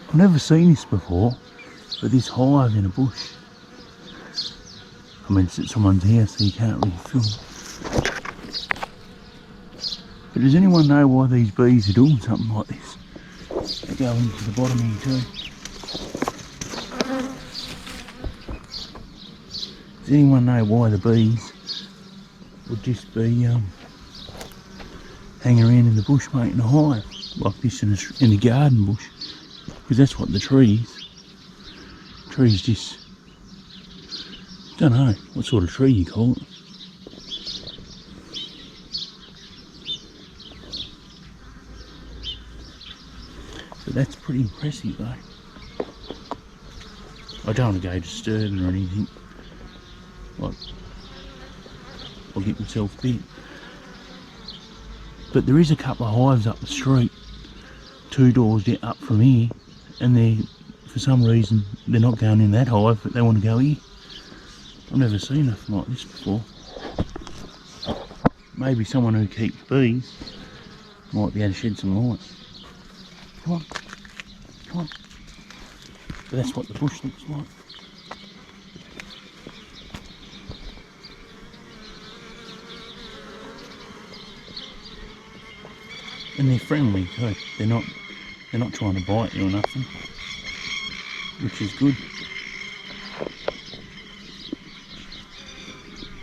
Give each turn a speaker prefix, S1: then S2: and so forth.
S1: I've never seen this before, but this hive in a bush. I mean, it's at someone's house, so you can't really film. But does anyone know why these bees are doing something like this? They go into the bottom here too. Does anyone know why the bees would just be hanging around in the bush making a hive like this in a garden bush? Because that's what the trees just, don't know what sort of tree you call it. But that's pretty impressive though. I don't want to go disturbing or anything. Like, I'll get myself bit. But there is a couple of hives up the street, 2 doors up from here, and they, for some reason, they're not going in that hive, but they want to go here. I've never seen nothing like this before. Maybe someone who keeps bees might be able to shed some light. Come on, come on. But that's what the bush looks like. And they're friendly too. They're not trying to bite you or nothing, which is good.